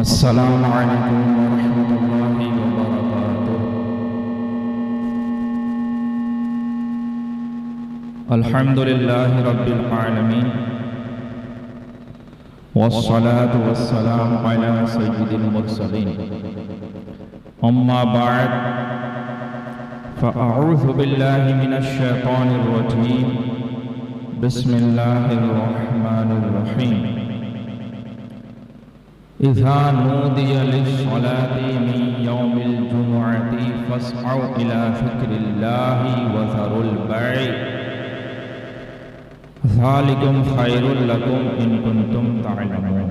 السلام علیکم ورحمۃ اللہ وبرکاتہ۔ الحمد للہ رب العالمین والصلاة والسلام علی سید المرسلین، اما بعد فاعوذ باللہ من الشیطان الرجیم، بسم اللہ الرحمن الرحیم۔ اذا نودی للصلاة من یوم الجمعة فاسعوا الى ذکر اللہ وذروا البیع ذالکم خیر لکم ان کنتم تعلمون۔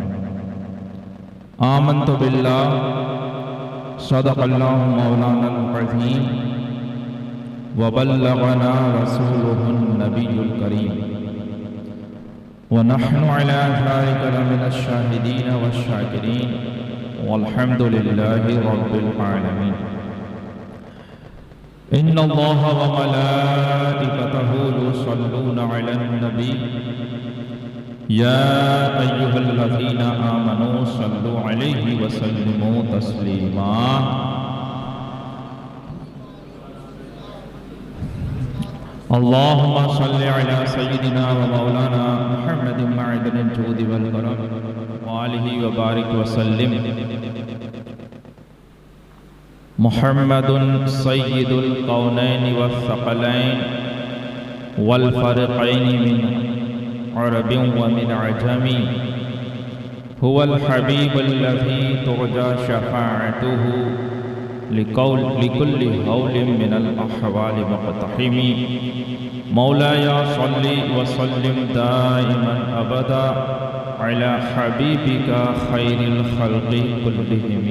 آمنت باللہ صدق اللہ مولانا العظیم وبلغنا رسولہ النبی الکریم، ونحن على ذلك لمن الشاهدين والشاكرين والحمد لله رب العالمين۔ إن الله وملائكته يصلون على النبي يا أيها الذين آمنوا صلوا عليه وسلموا تسليما۔ اللهم صل على سيدنا ومولانا محمد معدن الجود والكرم وآله وبارك وسلم۔ محمد سيد الكونين والثقلين والفرقين من عرب ومن عجم، هو الحبيب الذي ترجى شفاعته لكل هول من الأحوال مقتحم۔ مولاي صل وسلم دائما أبدا على حبيبك خير الخلق كلهم۔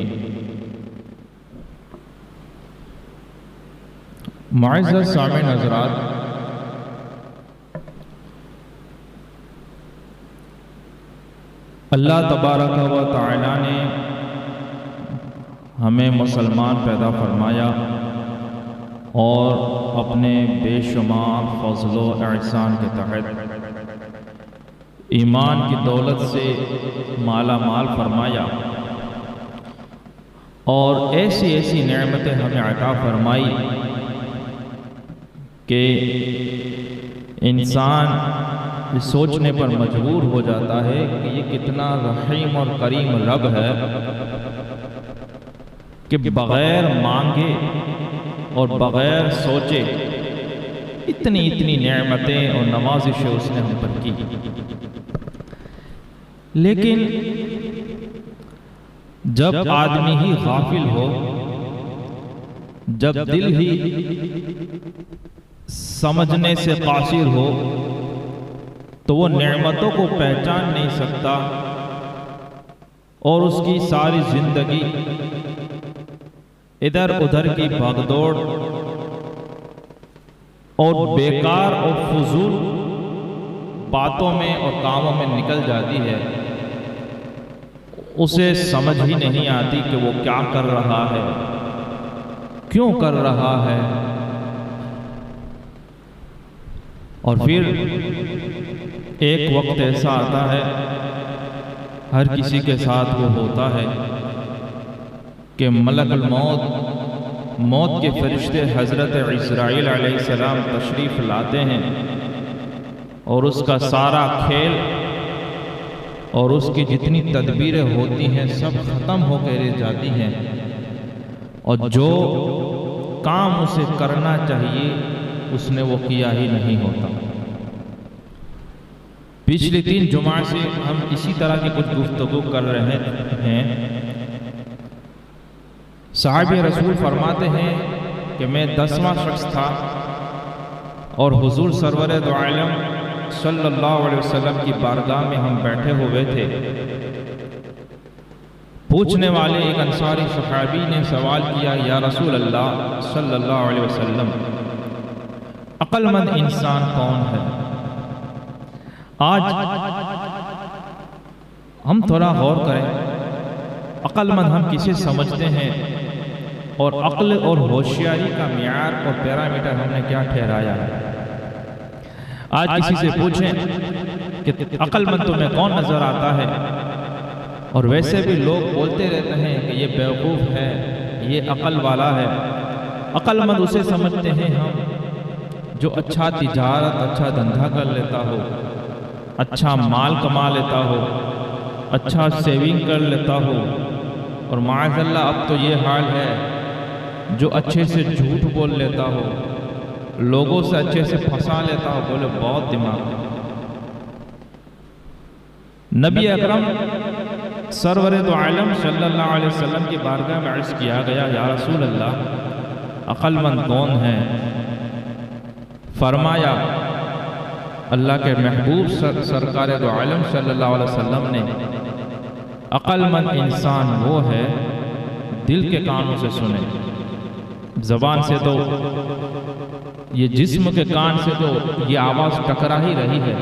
معزز سامعین حضرات، اللہ تبارک و تعالی نے ہمیں مسلمان پیدا فرمایا اور اپنے بے شمار فضل و احسان کے تحت ایمان کی دولت سے مالا مال فرمایا اور ایسی ایسی نعمتیں ہمیں عطا فرمائی کہ انسان سوچنے پر مجبور ہو جاتا ہے کہ یہ کتنا رحیم اور کریم رب ہے کہ بغیر مانگے اور بغیر سوچے اتنی نعمتیں اور نوازشیں اس نے ہم پر کی۔ لیکن جب آدمی ہی غافل ہو، جب دل ہی سمجھنے سے قاصر ہو، تو وہ نعمتوں کو پہچان نہیں سکتا اور اس کی ساری زندگی ادھر ادھر کی بھاگ دوڑ اور بیکار اور فضول باتوں میں اور کاموں میں نکل جاتی ہے۔ اسے سمجھ ہی نہیں آتی کہ وہ کیا کر رہا ہے، کیوں کر رہا ہے، اور پھر ایک وقت ایسا آتا ہے، ہر کسی کے ساتھ وہ ہوتا ہے کہ ملک الموت، موت کے فرشتے حضرت عزرائیل علیہ السلام تشریف لاتے ہیں اور اس کا سارا کھیل اور اس کی جتنی تدبیریں ہوتی ہیں سب ختم ہو کے رہ جاتی ہیں، اور جو کام اسے کرنا چاہیے اس نے وہ کیا ہی نہیں ہوتا۔ پچھلی 3 جمعہ سے ہم اسی طرح کی کچھ گفتگو کر رہے ہیں۔ صحابی رسول فرماتے ہیں کہ میں 10واں شخص تھا اور حضور سرور دو عالم صلی اللہ علیہ وسلم کی بارگاہ میں ہم بیٹھے ہوئے تھے۔ پوچھنے والے ایک انصاری صحابی نے سوال کیا، یا رسول اللہ صلی اللہ علیہ وسلم، عقل مند انسان کون ہے؟ آج ہم تھوڑا غور کریں، عقل مند ہم کسے سمجھتے ہیں اور عقل اور ہوشیاری کا معیار اور پیرامیٹر ہم نے کیا ٹھہرایا ہے؟ آج کسی سے پوچھیں کہ عقل مند تمہیں کون نظر آتا ہے اور ویسے بھی لوگ بولتے رہتے ہیں کہ یہ بیوقوف ہے، یہ عقل والا ہے۔ عقل مند اسے سمجھتے ہیں ہم جو اچھا تجارت، اچھا دھندہ کر لیتا ہو، اچھا مال کما لیتا ہو، اچھا سیونگ کر لیتا ہو، اور معاذ اللہ اب تو یہ حال ہے جو اچھے سے جھوٹ بول لیتا ہو، لوگوں سے اچھے سے پھنسا لیتا ہو، بولے بہت دماغ ہے۔ نبی اکرم سرور دو عالم صلی اللہ علیہ وسلم کی بارگاہ میں عرض کیا گیا، یا رسول اللہ عقل مند کون ہے؟ فرمایا اللہ کے محبوب سرکار دو عالم صلی اللہ علیہ وسلم نے، عقل مند انسان وہ ہے دل کے کانوں سے سنے۔ زبان سے تو یہ جسم کے کان سے تو یہ آواز ٹکرا ہی رہی ہے،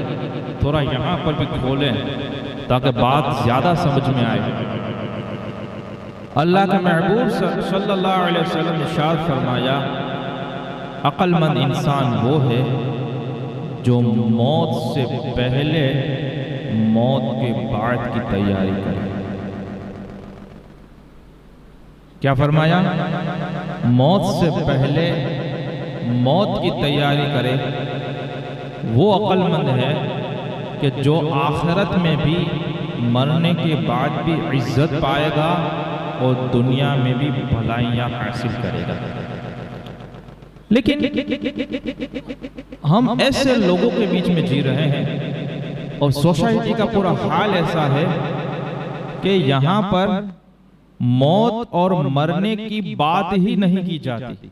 تھوڑا یہاں پر بھی کھولیں تاکہ بات زیادہ سمجھ میں آئے۔ اللہ کے محبوب صلی اللہ علیہ وسلم نے ارشاد فرمایا عقل مند انسان وہ ہے جو موت سے پہلے موت کے بعد کی تیاری کرے۔ کیا فرمایا؟ موت سے پہلے موت کی تیاری کرے۔ وہ عقل مند ہے کہ جو آخرت میں بھی مرنے کے بعد بھی عزت پائے گا اور دنیا میں بھی بھلائیاں حاصل کرے گا۔ لیکن ہم ایسے لوگوں کے بیچ میں جی رہے ہیں اور سوسائٹی کا پورا حال ایسا ہے کہ یہاں پر موت اور مرنے کی بات ہی نہیں کی جاتی۔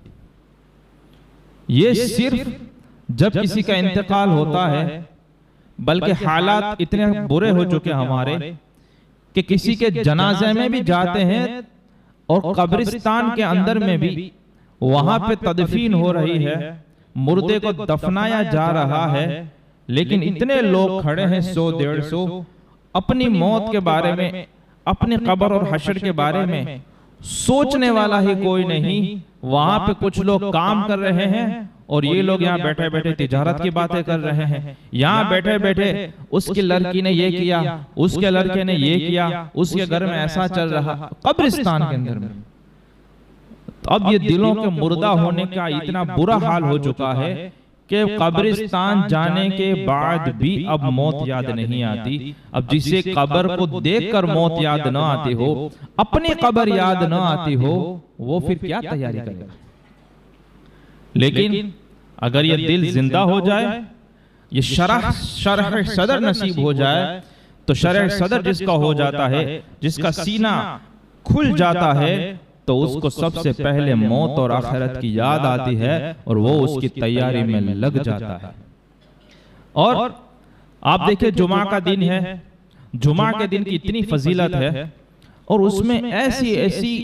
یہ صرف جب کسی کا انتقال ہوتا ہے، بلکہ حالات اتنے برے ہو چکے ہمارے کہ کسی کے جنازے میں بھی جاتے ہیں اور قبرستان کے اندر میں بھی وہاں پہ تدفین ہو رہی ہے، مردے کو دفنایا جا رہا ہے، لیکن اتنے لوگ کھڑے ہیں 100-150 اپنی موت کے بارے میں، اپنی قبر اور حشر کے بارے میں سوچنے والا ہی کوئی نہیں۔ وہاں پہ کچھ لوگ کام کر رہے ہیں اور یہ لوگ یہاں بیٹھے بیٹھے تجارت کی باتیں کر رہے ہیں، یہاں بیٹھے بیٹھے اس کی لڑکی نے یہ کیا، اس کے لڑکے نے یہ کیا، اس کے گھر میں ایسا چل رہا، قبرستان کے اندر میں۔ اب یہ دلوں کے مردہ ہونے کا اتنا برا حال ہو چکا ہے کہ قبرستان جانے کے بعد بھی اب موت یاد نہیں آتی۔ اب جسے قبر کو دیکھ کر موت یاد نہ آتی ہو، اپنی قبر یاد نہ آتی ہو، وہ پھر کیا تیاری کرے گا؟ لیکن اگر یہ دل زندہ ہو جائے، یہ شرح صدر نصیب ہو جائے، تو شرح صدر جس کا ہو جاتا ہے، جس کا سینہ کھل جاتا ہے، تو اس کو سب سے پہلے موت اور آخرت کی یاد آتی ہے اور وہ اس کی تیاری میں لگ جاتا ہے۔ اور آپ دیکھیں جمعہ کا دن ہے، جمعہ کے دن کی اتنی فضیلت ہے اور اس میں ایسی ایسی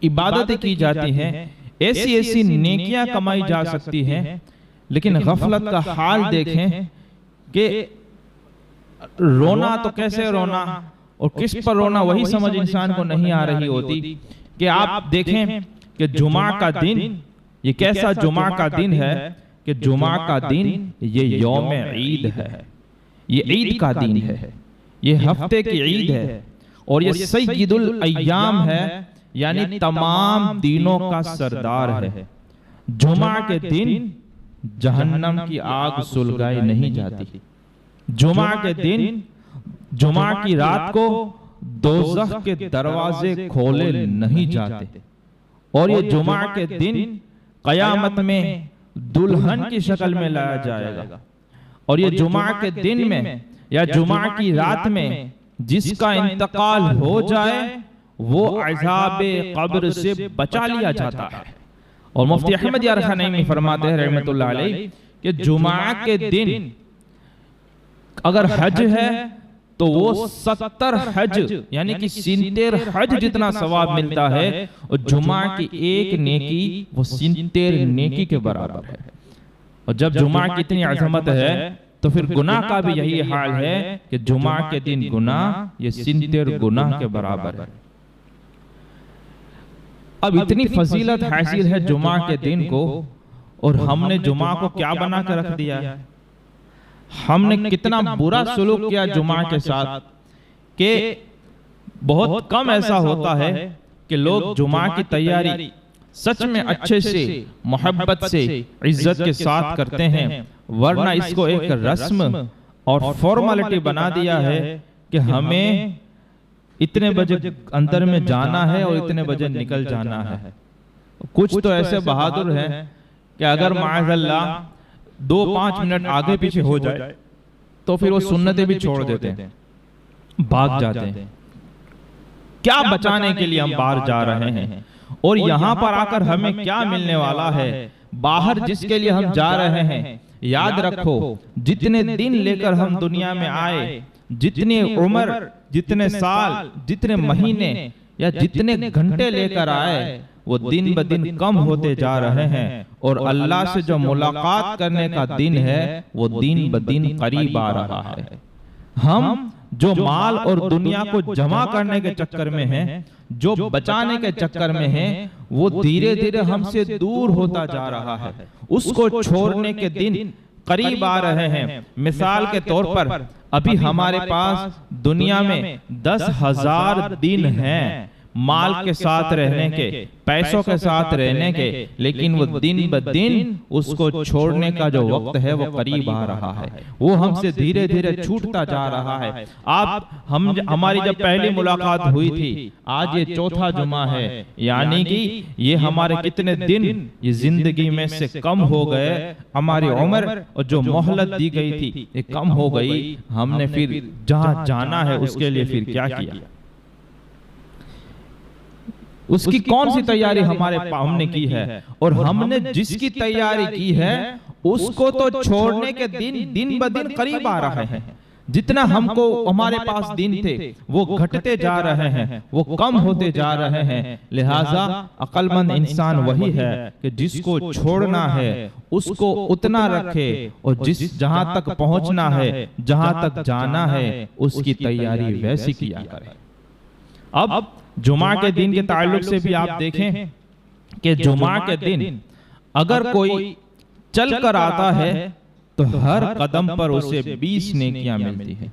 عبادتیں کی جاتی ہیں، ایسی ایسی نیکیاں کمائی جا سکتی ہیں، لیکن غفلت کا حال دیکھیں کہ رونا تو کیسے رونا اور کس پر رونا وہی سمجھ انسان کو نہیں آ رہی ہوتی۔ کہ آپ دیکھیں کہ جمعہ کا دن یہ کیسا جمعہ کا دن ہے کہ جمعہ کا دن یہ یوم عید ہے، یہ عید کا دن ہے، یہ ہفتے کی عید ہے اور یہ سید الایام ہے، یعنی تمام دینوں کا سردار ہے۔ جمعہ کے دن جہنم کی آگ سلگائی نہیں جاتی، جمعہ کے دن، جمعہ کی رات کو دوزخ کے دروازے کھولے نہیں جاتے، اور یہ جمعہ کے دن قیامت میں دلہن کی شکل میں لایا جائے گا، اور یہ جمعہ کے دن میں یا جمعہ کی رات میں جس کا انتقال ہو جائے وہ عذاب قبر سے بچا لیا جاتا ہے۔ اور مفتی احمد یار خنیمی فرماتے ہیں رحمت اللہ علیہ کہ جمعہ کے دن اگر حج ہے تو وہ 70 حج یعنی کہ 70 حج جتنا ثواب ملتا ہے، اور جمعہ کی ایک نیکی وہ 70 نیکی کے برابر ہے۔ اور جب جمعہ کی اتنی عظمت ہے تو پھر گناہ کا بھی یہی حال ہے کہ جمعہ کے دن گناہ یہ 70 گناہ کے برابر ہے۔ اب اتنی فضیلت حاصل ہے جمعہ کے دن کو، اور ہم نے جمعہ کو کیا بنا کر رکھ دیا ہے؟ ہم نے کتنا برا سلوک کیا جمعہ کے ساتھ کہ بہت کم ایسا ہوتا ہے کہ لوگ جمعہ کی تیاری سچ میں اچھے سے محبت سے عزت کے ساتھ کرتے ہیں، ورنہ اس کو ایک رسم اور فارمیلٹی بنا دیا ہے کہ ہمیں اتنے بجے اندر میں جانا ہے اور اتنے بجے نکل جانا ہے۔ کچھ تو ایسے بہادر ہیں کہ اگر معاذ اللہ 2-5 منٹ آگے پیچھے ہو جائے تو پھر وہ سنتیں بھی چھوڑ دیتے ہیں، بھاگ جاتے ہیں۔ کیا بچانے کے لیے ہم باہر جا رہے ہیں، اور یہاں پر آ کر ہمیں کیا ملنے والا ہے؟ باہر جس کے لیے ہم جا رہے ہیں، یاد رکھو جتنے دن لے کر ہم دنیا میں آئے، جتنی عمر، جتنے سال، جتنے مہینے یا جتنے گھنٹے لے کر آئے، وہ دن بدن کم ہوتے جا رہے ہیں، اور اللہ سے جو ملاقات کرنے کا دن ہے وہ دن بدن قریب آ رہا ہے۔ ہم جو مال اور دنیا کو جمع کرنے کے چکر میں ہیں، جو بچانے کے چکر میں ہیں، وہ دھیرے دھیرے ہم سے دور ہوتا جا رہا ہے۔ اس کو چھوڑنے کے دن قریب آ رہے ہیں۔ مثال کے طور پر ابھی ہمارے پاس دنیا میں 10,000 دن ہیں مال کے ساتھ رہنے کے، پیسوں کے ساتھ رہنے کے، لیکن وہ دن بدن اس کو چھوڑنے کا جو وقت ہے وہ قریب آ رہا ہے، وہ ہم سے دھیرے دھیرے چھوٹتا جا رہا ہے۔ ہماری جب پہلی ملاقات ہوئی تھی، آج یہ 4تھا جمعہ ہے، یعنی کہ یہ ہمارے کتنے دن یہ زندگی میں سے کم ہو گئے، ہماری عمر اور جو مہلت دی گئی تھی یہ کم ہو گئی۔ ہم نے پھر جہاں جانا ہے اس کے لیے پھر کیا کیا؟ اس کی کون سی تیاری ہم نے کی ہے؟ اور ہم نے جس کی تیاری کی ہے اس کو تو چھوڑنے کے دن بدن قریب آ رہے ہیں۔ جتنا ہمارے پاس دن تھے وہ گھٹتے جا رہے ہیں، وہ کم ہوتے جا رہے ہیں۔ لہٰذا عقل مند انسان وہی ہے کہ جس کو چھوڑنا ہے اس کو اتنا رکھے، اور جہاں تک پہنچنا ہے، جہاں تک جانا ہے، اس کی تیاری ویسی کیا کرے۔ اب جمعہ کے دن کے تعلق سے بھی آپ دیکھیں کہ جمعہ کے دن اگر کوئی چل کر آتا ہے تو ہر قدم پر اسے 20 نیکیاں ملتی ہیں،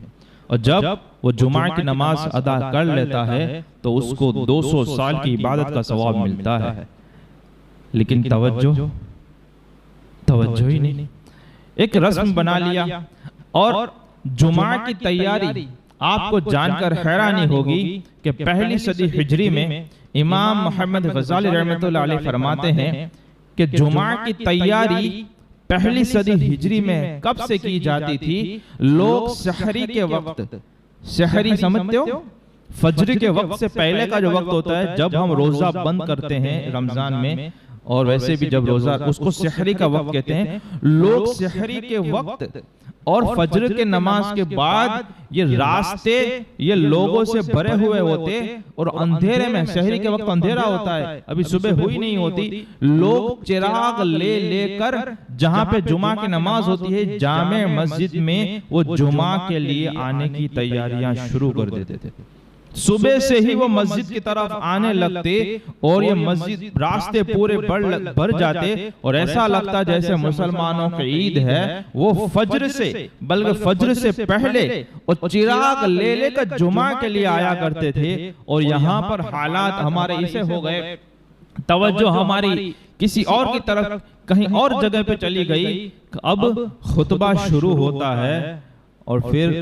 اور جب وہ جمعہ کی نماز ادا کر لیتا ہے تو اس کو 200 سال کی عبادت کا ثواب ملتا ہے۔ لیکن توجہ ہی نہیں، ایک رسم بنا لیا۔ اور جمعہ کی تیاری آپ کو جان کر حیرانی ہوگی کہ پہلی صدی ہجری میں امام محمد غزالی رحمۃ اللہ علیہ فرماتے ہیں کہ جمعہ کی تیاری پہلی صدی ہجری میں کب سے کی جاتی تھی؟ لوگ سحری کے وقت، سحری سمجھتے ہو؟ فجر کے وقت سے پہلے کا جو وقت ہوتا ہے جب ہم روزہ بند کرتے ہیں رمضان میں، اور ویسے بھی جب روزہ، اس کو سحری کا وقت کہتے ہیں۔ لوگ سحری کے وقت اور فجر کے نماز کے بعد یہ راستے یہ لوگوں سے بھرے ہوئے ہوتے، اور اندھیرے میں، سحری کے وقت اندھیرا ہوتا ہے، ابھی صبح ہوئی نہیں ہوتی، لوگ چراغ لے کر جہاں پہ جمعہ کی نماز ہوتی ہے جامع مسجد میں، وہ جمعہ کے لیے آنے کی تیاریاں شروع کر دیتے تھے۔ صبح سے ہی وہ مسجد کی طرف آنے لگتے، اور یہ مسجد راستے پورے بھر جاتے، اور ایسا لگتا جیسے مسلمانوں کی عید ہے۔ وہ فجر سے، بلکہ فجر سے پہلے اور چراغ لے کر جمعہ کے لیے آیا کرتے تھے۔ اور یہاں پر حالات ہمارے اسے ہو گئے، توجہ ہماری کسی اور کی طرف، کہیں اور جگہ پہ چلی گئی۔ اب خطبہ شروع ہوتا ہے اور پھر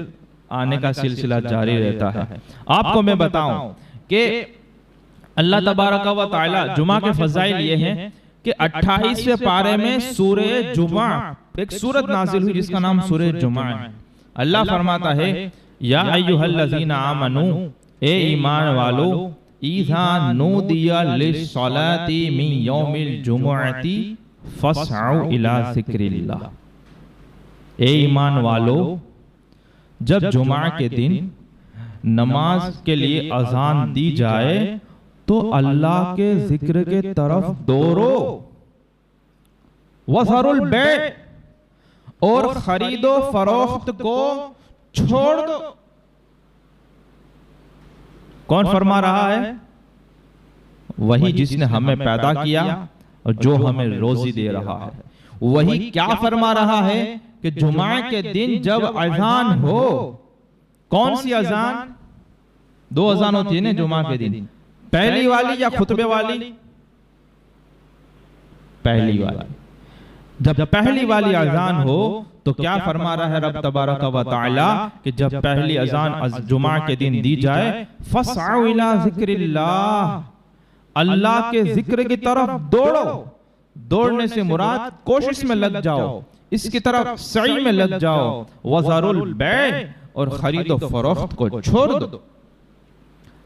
آنے کا سلسلہ جاری رہتا ہے۔ آپ کو میں بتاؤں کہ اللہ تبارک و تعالی جمعہ کے فضائل یہ ہیں کہ 28ویں پارے میں سورہ جمعہ ایک سورت نازل ہوئی جس کا نام سورہ جمعہ ہے۔ اللہ فرماتا ہے یا ایھا الذین آمنو، اے ایمان والو، اذا نودی للصلاۃ من یوم الجمعۃ فاسعوا الی ذکر اللہ۔ اے ایمان والو، جب جمعہ کے دن نماز کے لیے اذان دی جائے تو اللہ کے ذکر کے طرف دوڑو، وَذَرُوا الْبَيْعَ، اور خرید و فروخت کو چھوڑ دو۔ کون فرما رہا ہے؟ وہی جس نے ہمیں پیدا کیا اور جو ہمیں روزی دے رہا ہے۔ وہی کیا فرما رہا ہے کہ جمعہ کے دن جب اذان ہو، کون سی اذان؟ دو اذان ہوتی ہے نا جمعہ کے دن، پہلی والی یا خطبے والی؟ پہلی والی۔ جب پہلی والی اذان ہو تو کیا فرما رہا ہے رب تبارک و تعالی کہ جب پہلی اذان جمعہ کے دن دی جائے فَاسْعَوْا إِلَىٰ ذِكْرِ اللَّهِ، اللہ کے ذکر کی طرف دوڑو۔ دوڑنے سے مراد کوشش میں لگ جاؤ، اس کی طرف سعی میں لگ جاؤ۔ وَذَرُوا الْبَيْعَ، اور خرید و فروخت کو چھوڑ دو۔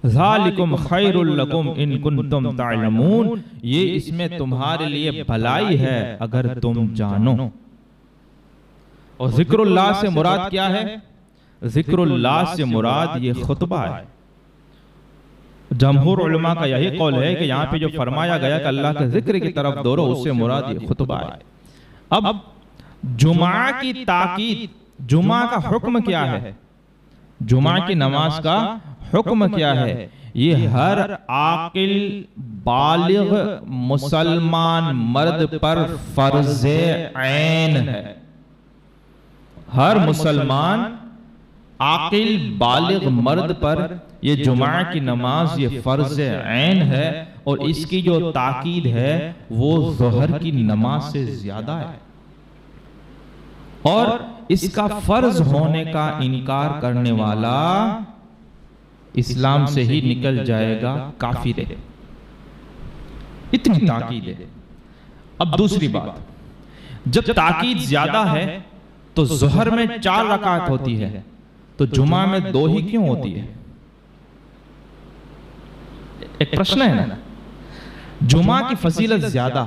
ذَلِكُمْ خَيْرٌ لَكُمْ إِن كُنتُمْ تَعْلَمُونَ، یہ اس میں تمہارے لیے بھلائی ہے اگر تم جانو۔ اور ذکر اللہ سے مراد کیا ہے؟ ذکر اللہ سے مراد یہ خطبہ ہے۔ جمہور علماء کا یہی قول ہے کہ یہاں پہ جو فرمایا گیا کہ اللہ کے ذکر کی طرف دوڑو، اس سے مراد یہ خطبہ ہے۔ اب جمعہ کی تاکید، جمعہ کا حکم کیا ہے؟ جمعہ کی نماز کا حکم کیا ہے؟ یہ ہر عاقل بالغ مسلمان مرد پر فرض عین ہے۔ ہر مسلمان عاقل بالغ مرد پر یہ جمعہ کی نماز یہ فرض عین ہے، اور اس کی جو تاکید ہے وہ ظہر کی نماز سے زیادہ ہے۔ اور اس کا فرض ہونے کا انکار کرنے والا اسلام سے ہی نکل جائے گا، کافر ہے۔ اتنی تاکید ہے۔ اب دوسری بات، جب تاکید زیادہ ہے تو ظہر میں 4 رکعت ہوتی ہے، تو جمعہ میں 2 ہی کیوں ہوتی ہے؟ ایک پرشن ہے نا۔ جمعہ کی فضیلت زیادہ،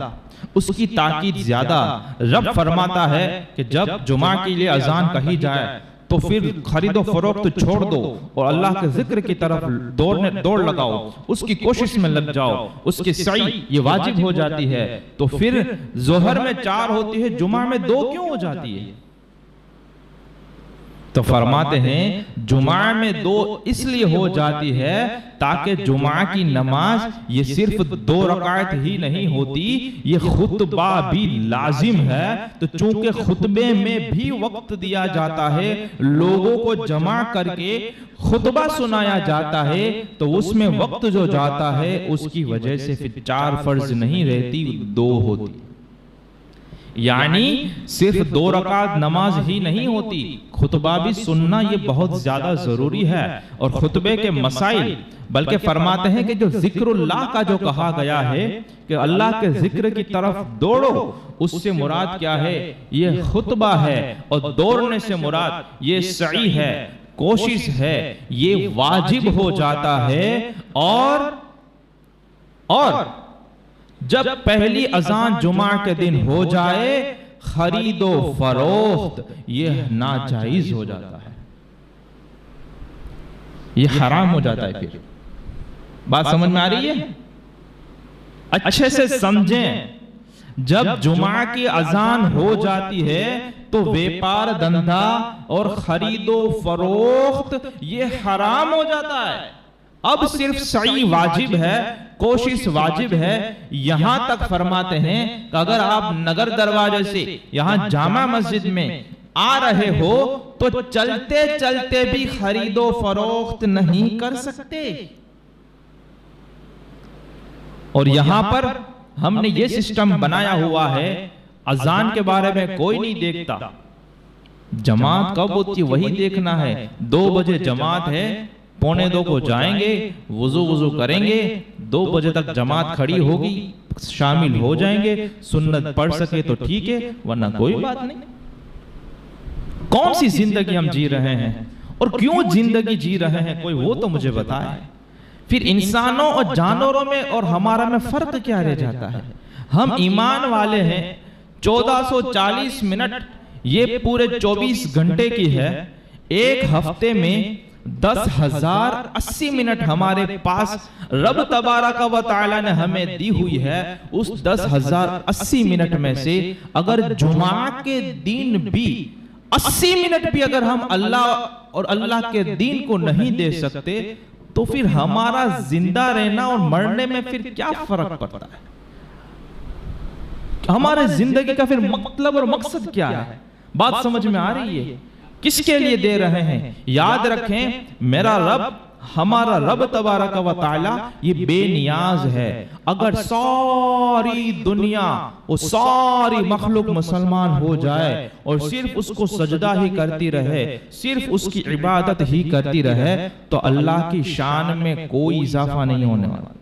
اس کی تاکید زیادہ۔ رب فرماتا ہے کہ جب جمعہ کے لیے اذان کہی جائے تو پھر خرید و فروخت چھوڑ دو اور اللہ کے ذکر کی طرف دوڑ لگاؤ، اس کی کوشش میں لگ جاؤ، اس کی سعی یہ واجب ہو جاتی ہے۔ تو پھر ظہر میں 4 ہوتی ہے، جمعہ میں 2 کیوں ہو جاتی ہے؟ تو فرماتے ہیں جمعہ میں 2 اس لیے ہو جاتی ہے تاکہ جمعہ کی نماز یہ صرف 2 رکعت ہی نہیں ہوتی، یہ خطبہ بھی لازم ہے۔ تو چونکہ خطبے میں بھی وقت دیا جاتا ہے، لوگوں کو جمع کر کے خطبہ سنایا جاتا ہے، تو اس میں وقت جو جاتا ہے اس کی وجہ سے پھر 4 فرض نہیں رہتی، 2 ہوتی۔ یعنی صرف 2 رکعت نماز ہی نہیں ہوتی، خطبہ بھی سننا یہ بہت زیادہ ضروری ہے۔ اور خطبے کے مسائل، بلکہ فرماتے ہیں کہ جو ذکر اللہ کا جو کہا گیا ہے کہ اللہ کے ذکر کی طرف دوڑو، اس سے مراد کیا ہے؟ یہ خطبہ ہے۔ اور دوڑنے سے مراد یہ سعی ہے، کوشش ہے، یہ واجب ہو جاتا ہے۔ اور جب پہلی اذان جمعہ کے دن ہو جائے، خرید و فروخت یہ ناجائز ہو جاتا ہے، یہ حرام ہو جاتا ہے۔ پھر بات سمجھ میں آ رہی ہے؟ اچھے سے سمجھیں، جب جمعہ کی اذان ہو جاتی ہے تو ویپار دھندا اور خرید و فروخت یہ حرام ہو جاتا ہے۔ اب صرف سعی واجب ہے، کوشش واجب ہے۔ یہاں تک فرماتے ہیں کہ اگر آپ نگر دروازے سے یہاں جامع مسجد میں آ رہے ہو تو چلتے چلتے بھی خرید و فروخت نہیں کر سکتے۔ اور یہاں پر ہم نے یہ سسٹم بنایا ہوا ہے، اذان کے بارے میں کوئی نہیں دیکھتا، جماعت کب ہوتی ہے وہی دیکھنا ہے۔ 2 بجے جماعت ہے، 1:45 کو جائیں گے، وضو کریں گے، 2 بجے تک جماعت کھڑی ہوگی، شامل ہو جائیں گے، سنت پڑھ سکے تو ٹھیک ہے، ورنہ کوئی بات نہیں۔ کون سی زندگی ہم جی رہے ہیں اور کیوں زندگی جی رہے ہیں، کوئی وہ تو مجھے بتائے۔ پھر انسانوں اور جانوروں میں اور ہمارا میں فرق کیا رہ جاتا ہے؟ ہم ایمان والے ہیں، 1440 منٹ یہ پورے 24 گھنٹے کی ہے، ایک ہفتے میں 10,080 منٹ ہمارے پاس رب تبارک و تعالی نے ہمیں دی ہوئی ہے۔ اس 10,080 منٹ میں سے اگر جمعہ کے دن بھی 80 منٹ بھی اگر ہم اللہ اور اللہ کے دین کو نہیں دے سکتے تو پھر ہمارا زندہ رہنا اور مرنے میں پھر کیا فرق پڑتا ہے؟ ہمارے زندگی کا پھر مطلب اور مقصد کیا ہے؟ بات سمجھ میں آ رہی ہے؟ کس کے لیے دے رہے ہیں؟ یاد رکھیں میرا رب ہمارا رب تبارک و تعالی یہ بے نیاز ہے. اگر ساری دنیا وہ ساری مخلوق مسلمان ہو جائے اور صرف اس کو سجدہ ہی کرتی رہے, صرف اس کی عبادت ہی کرتی رہے, تو اللہ کی شان میں کوئی اضافہ نہیں ہونے والا.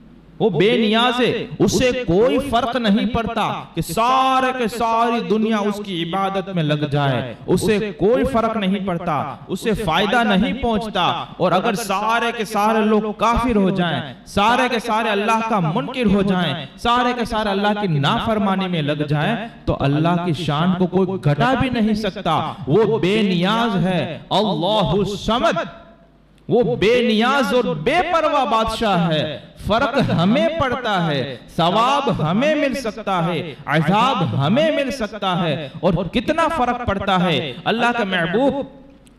وہ بے نیاز ہے, اسے کوئی فرق نہیں پڑتا کہ سارے کے ساری دنیا اس کی عبادت میں لگ جائے, اسے کوئی فرق نہیں پڑتا, اسے فائدہ نہیں پہنچتا. اور اگر سارے کے سارے لوگ کافر ہو جائیں, سارے کے سارے اللہ کا منکر ہو جائیں, سارے کے سارے اللہ کی نافرمانی میں لگ جائیں, تو اللہ کی شان کو کوئی گھٹا بھی نہیں سکتا. وہ بے نیاز ہے, اللہ الصمد, وہ بے نیاز اور بے پرواہ بادشاہ ہے. فرق ہمیں پڑتا ہے, ثواب ہمیں مل سکتا ہے, عذاب ہمیں مل سکتا ہے, اور کتنا فرق پڑتا ہے. اللہ کا محبوب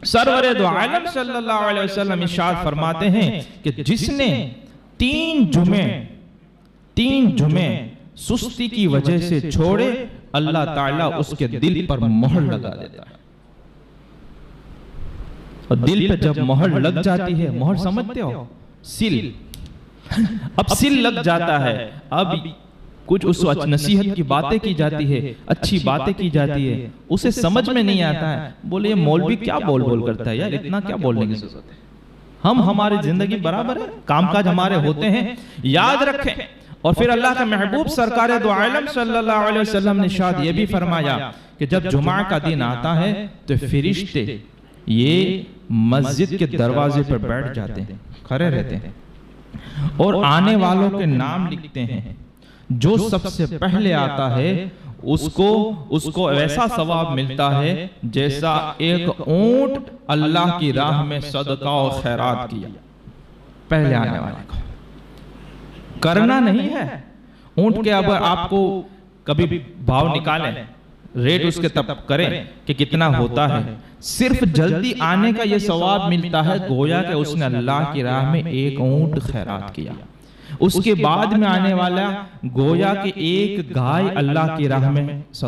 سرور دو عالم صلی اللہ علیہ وسلم ارشاد فرماتے ہیں کہ جس نے 3 جمعے سستی کی وجہ سے چھوڑے, اللہ تعالیٰ اس کے دل پر مہر لگا دیتا ہے. اور دل پہ جب مہر لگ جاتی ہے, مہر سمجھتے ہو, سل, اب سل لگ جاتا ہے, اب کچھ اس نصیحت کی باتیں کی جاتی ہے, اچھی باتیں کی جاتی ہے, اسے سمجھ میں نہیں آتا ہے. بولے یہ مولوی کیا بول کرتا ہے یار, اتنا کیا بولنے کی ضرورت ہے, ہم ہماری زندگی برابر ہے, کام کاج ہمارے ہوتے ہیں. یاد رکھیں. اور پھر اللہ کا محبوب سرکار دو عالم صلی اللہ علیہ وسلم نے ارشاد یہ بھی فرمایا کہ جب جمعہ کا دن آتا ہے تو فرشتے یہ مسجد کے دروازے پر بیٹھ جاتے ہیں, کھڑے رہتے ہیں, اور آنے والوں کے نام لکھتے ہیں. جو سب سے پہلے آتا ہے اس کو ایسا ثواب ملتا ہے جیسا ایک اونٹ اللہ کی راہ میں صدقہ و خیرات کیا. پہلے آنے والے کو کرنا نہیں ہے. اونٹ کے اگر آپ کو کبھی بھاؤ نکالیں, ریٹ اس کے تب کریں کہ کتنا ہوتا ہے, صرف جلدی آنے کا یہ ثواب ملتا ہے گویا کہ اس نے اللہ کی راہ میں ایک اونٹ خیرات کیا. اس کے بعد میں آنے والا گویا کہ ایک گائے اللہ کی راہ میں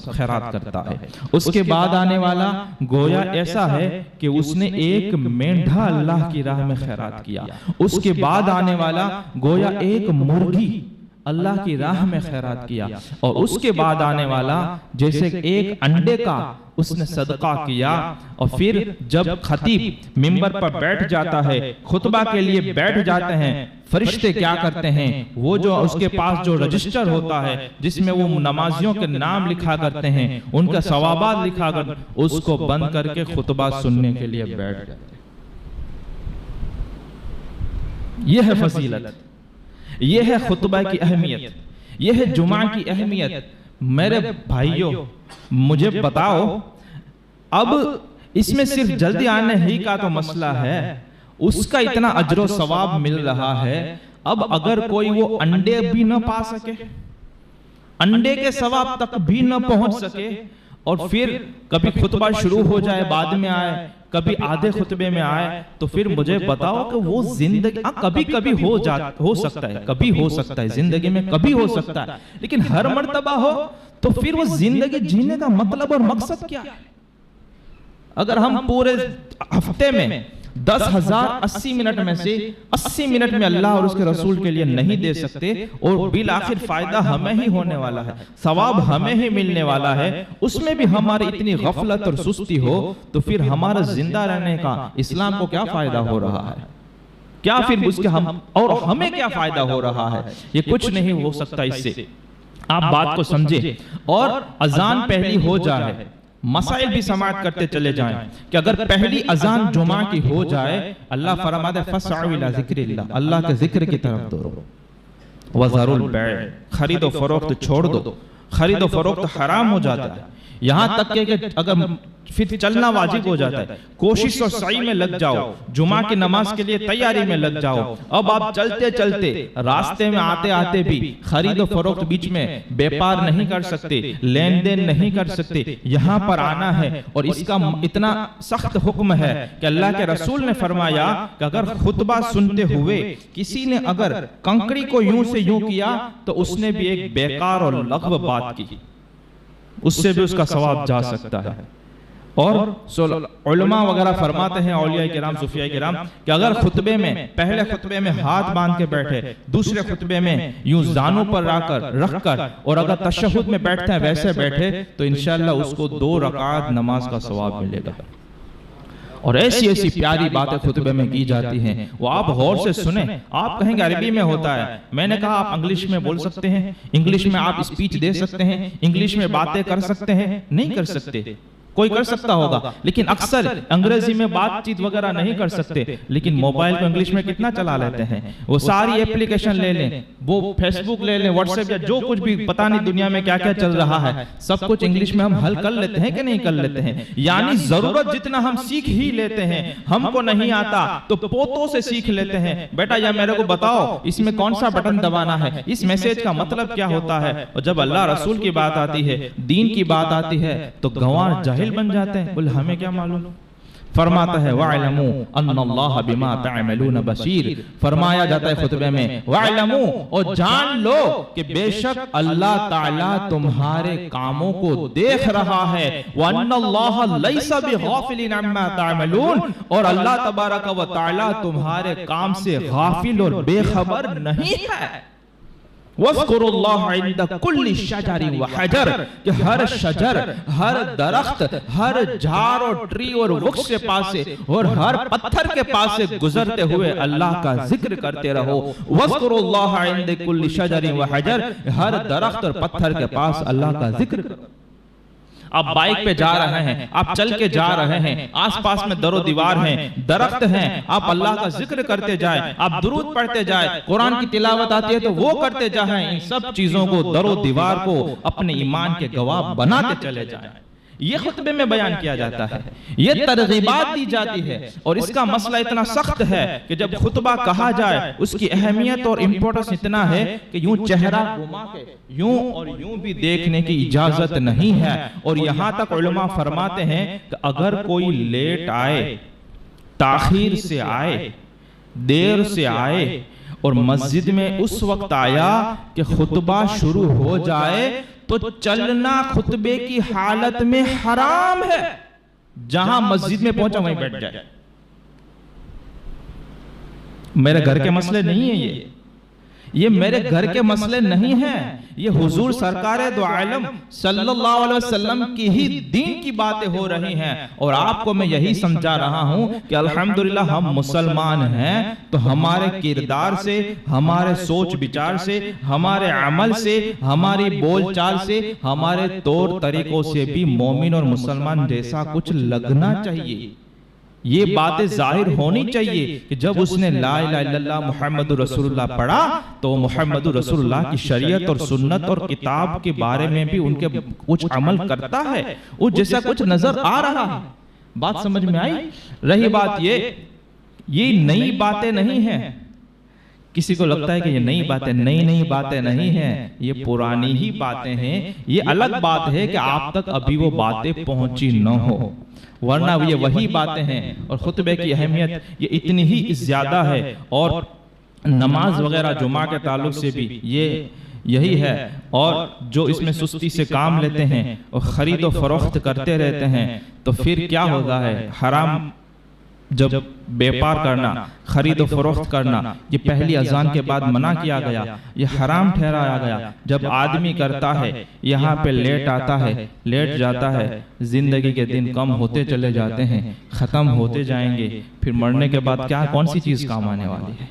خیرات کرتا ہے. اس کے بعد آنے والا گویا ایسا ہے کہ اس نے ایک مینڈھا اللہ کی راہ میں خیرات کیا. اس کے بعد آنے والا گویا ایک مرغی اللہ کی راہ میں خیرات کیا. اور اس کے بعد آنے والا جیسے ایک انڈے کا اس نے صدقہ کیا. اور پھر جب خطیب منبر پر بیٹھ جاتا ہے, خطبہ کے لیے بیٹھ جاتے ہیں, فرشتے کیا کرتے ہیں, وہ جو اس کے پاس جو رجسٹر ہوتا ہے جس میں وہ نمازیوں کے نام لکھا کرتے ہیں, ان کا ثوابات لکھا کرتے ہیں, اس کو بند کر کے خطبہ سننے کے لیے بیٹھ جاتے ہیں. یہ ہے فضیلت, یہ ہے خطبہ کی اہمیت, یہ ہے جمعہ کی اہمیت. میرے بھائیوں مجھے بتاؤ, اب اس میں صرف جلدی آنے ہی کا تو مسئلہ ہے, اس کا اتنا اجر و ثواب مل رہا ہے. اب اگر کوئی وہ انڈے بھی نہ پا سکے, انڈے کے ثواب تک بھی نہ پہنچ سکے, اور پھر کبھی خطبہ شروع ہو جائے بعد میں آئے, کبھی آدھے خطبے میں آئے, تو پھر مجھے بتاؤ کہ وہ زندگی کبھی ہو سکتا ہے, کبھی ہو سکتا ہے زندگی میں, کبھی ہو سکتا ہے, لیکن ہر مرتبہ ہو تو پھر وہ زندگی جینے کا مطلب اور مقصد کیا ہے؟ اگر ہم پورے ہفتے میں 10,000 80 منٹ میں سے 80 منٹ میں اللہ اور اس کے رسول کے لیے نہیں دے سکتے, اور بالآخر فائدہ ہمیں ہی ہونے والا ہے, ثواب ہمیں ہی ملنے والا ہے, اس میں بھی ہماری اتنی غفلت اور سستی ہو, تو پھر ہمارا زندہ رہنے کا اسلام کو کیا فائدہ ہو رہا ہے؟ کیا پھر اس کے اور ہمیں کیا فائدہ ہو رہا ہے؟ یہ کچھ نہیں ہو سکتا اس سے. آپ بات کو سمجھیں. اور اذان پہلی ہو جائے, مسائل بھی سماعت کرتے چلے جائیں کہ اگر پہلی اذان جمعہ کی ہو جائے, اللہ فرماتا ہے فَسْعَوْا إِلَىٰ ذِكْرِ اللَّهِ, اللہ کے ذکر کی طرف دوڑو. وَذَرُوا الْبَيْعَ, خرید و فروخت چھوڑ دو, خرید و فروخت حرام ہو جاتا ہے. یہاں تک کہ اگر پھر چلنا واجب ہو جاتا ہے, کوشش اور سعی میں لگ جاؤ, جمعہ کی نماز کے لیے تیاری میں لگ جاؤ. اب آپ چلتے چلتے راستے میں آتے آتے بھی خرید و فروخت بیچ میں بیپار نہیں کر سکتے, لین دین نہیں کر سکتے, یہاں پر آنا ہے. اور اس کا اتنا سخت حکم ہے کہ اللہ کے رسول نے فرمایا کہ اگر خطبہ سنتے ہوئے کسی نے اگر کنکڑی کو یوں سے یوں کیا تو اس نے بھی ایک بیکار اور لغو بات کی, اس سے بھی اس کا ثواب جا سکتا ہے. اور علماء وغیرہ فرماتے ہیں، اولیاء کرام، صوفیاء کرام، کہ اگر خطبے میں پہلے خطبے میں ہاتھ باندھ کے بیٹھے، دوسرے خطبے میں یوں زانوں پر رکھ کر، اور اگر تشہد میں بیٹھتے ہیں ویسے بیٹھے، تو انشاءاللہ اس کو 2 رکعت نماز کا ثواب ملے گا۔ اور ایسی ایسی پیاری باتیں خطبے میں کی جاتی ہیں، وہ آپ غور سے سنیں۔ آپ کہیں گے عربی میں ہوتا ہے، میں نے کہا آپ انگلش میں بول سکتے ہیں، انگلش میں آپ اسپیچ دے سکتے ہیں، انگلش میں باتیں کر سکتے ہیں؟ نہیں کر سکتے۔ کوئی کر سکتا ہوگا، لیکن اکثر انگریزی میں بات چیت وغیرہ نہیں کر سکتے، لیکن موبائل کو انگلش میں کتنا چلا لیتے ہیں۔ وہ ساری اپلیکیشن لے لیں، وہ فیس بک لے لیں، واٹس ایپ، یا جو کچھ بھی پتہ نہیں دنیا میں کیا کیا چل رہا ہے، سب کچھ انگلش میں ہم حل کر لیتے ہیں کہ نہیں کر لیتے ہیں؟ یعنی ضرورت جتنا ہم سیکھ ہی لیتے ہیں، ہم کو نہیں آتا تو پوتوں سے سیکھ لیتے ہیں، بیٹا یا میرے کو بتاؤ اس میں کون سا بٹن دبانا ہے، اس میسج کا مطلب کیا ہوتا ہے۔ اور جب اللہ رسول کی بات آتی ہے، دین کی بات آتی ہے، تو گنواہ جاہل بن جاتے ہیں، بول ہمیں کیا معلوم۔ فرماتا ہے وَاعْلَمُوا أَنَّ اللَّهَ بِمَا تَعْمَلُونَ بَصِيرٌ، فرمایا جاتا ہے خطبے میں وَاعْلَمُوا، اور جان لو کہ بے شک اللہ تعالیٰ تمہارے کاموں کو دیکھ رہا ہے، وَأَنَّ اللَّهَ لَيْسَ بِغَافِلٍ عَمَّا تَعْمَلُونَ، اور اللہ تبارک و تعالیٰ تمہارے کام سے غافل اور بے خبر نہیں ہے۔ وَاذْكُرُوا اللَّهَ عِنْدَ كُلِّ شَجَرٍ وَحَجَرٍ، کہ ہر شجر، ہر درخت، ہر جھاڑ اور ٹری اور وکس کے پاس سے، اور ہر پتھر کے پاس سے گزرتے ہوئے اللہ کا ذکر کرتے رہو۔ وَاذْكُرُوا اللَّهَ عِنْدَ كُلِّ شَجَرٍ وَحَجَرٍ، ہر درخت اور پتھر کے پاس اللہ کا ذکر کرو۔ آپ بائک پہ جا رہے ہیں، آپ چل کے جا رہے ہیں، آس پاس میں در و دیوار ہیں، درخت ہیں، آپ اللہ کا ذکر کرتے جائیں، آپ درود پڑھتے جائیں، قرآن کی تلاوت آتی ہے تو وہ کرتے جائیں، ان سب چیزوں کو، در و دیوار کو اپنے ایمان کے گواہ بناتے چلے جائیں۔ یہ خطبے میں بیان کیا جاتا ہے، یہ ترغیبات دی جاتی ہے، اور اس کا مسئلہ اتنا سخت ہے کہ جب خطبہ کہا جائے اس کی اہمیت اور امپورٹنس اتنا ہے کہ یوں چہرہ گھما کے یوں اور یوں بھی دیکھنے کی اجازت نہیں ہے۔ اور یہاں تک علماء فرماتے ہیں کہ اگر کوئی لیٹ آئے، تاخیر سے آئے، دیر سے آئے، اور مسجد میں اس وقت آیا کہ خطبہ شروع ہو جائے، تو چلنا خطبے کی حالت میں حرام ہے۔ جہاں مسجد میں پہنچا وہیں بیٹھ جائے۔ میرے گھر کے مسئلے نہیں ہیں، یہ میرے گھر کے مسئلے نہیں ہیں، یہ حضور سرکار دو عالم صلی اللہ علیہ وسلم کی ہی دین کی باتیں ہو رہی ہیں۔ اور آپ کو میں یہی سمجھا رہا ہوں کہ الحمدللہ ہم مسلمان ہیں تو ہمارے کردار سے، ہمارے سوچ بچار سے، ہمارے عمل سے، ہماری بول چال سے، ہمارے طور طریقوں سے بھی مومن اور مسلمان جیسا کچھ لگنا چاہیے۔ یہ باتیں ظاہر ہونی چاہیے کہ جب اس نے لا الہ الا اللہ محمد رسول اللہ پڑھا تو محمد رسول اللہ کی شریعت اور سنت اور کتاب کے بارے میں بھی ان کے کچھ عمل کرتا ہے، وہ جیسا کچھ نظر آ رہا ہے۔ بات سمجھ میں آئی؟ رہی بات یہ نئی باتیں نہیں ہیں۔ کسی کو لگتا ہے کہ یہ نئی باتیں، نئی باتیں نہیں ہیں، یہ پرانی ہی باتیں ہیں۔ یہ الگ بات ہے کہ آپ تک ابھی وہ باتیں پہنچی نہ ہو، ورنہ یہ وہی باتیں ہیں۔ اور خطبے کی اہمیت یہ اتنی ہی زیادہ ہے، اور نماز وغیرہ جمعہ کے تعلق سے بھی یہی ہے۔ اور جو اس میں سستی سے کام لیتے ہیں اور خرید و فروخت کرتے رہتے ہیں، تو پھر کیا ہوتا ہے؟ حرام جب بیپار کرنا، خرید و فروخت کرنا، یہ پہلی اذان کے بعد منع کیا گیا، یہ حرام ٹھہرایا گیا۔ جب آدمی کرتا ہے، یہاں پہ لیٹ آتا ہے، لیٹ جاتا ہے، زندگی کے دن کم ہوتے چلے جاتے ہیں، ختم ہوتے جائیں گے، پھر مرنے کے بعد کون سی چیز کام آنے والی ہے؟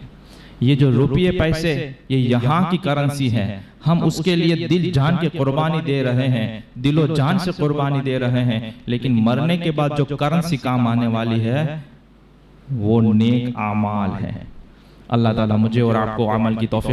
یہ جو روپیے پیسے، یہ یہاں کی کرنسی ہے، ہم اس کے لیے دل جان کی قربانی دے رہے ہیں، دل و جان سے قربانی دے رہے ہیں، لیکن مرنے کے بعد جو کرنسی کام آنے والی ہے وہ نیک اعمال ہیں۔ اللہ تعالیٰ مجھے اور آپ کو عمل کی توفیق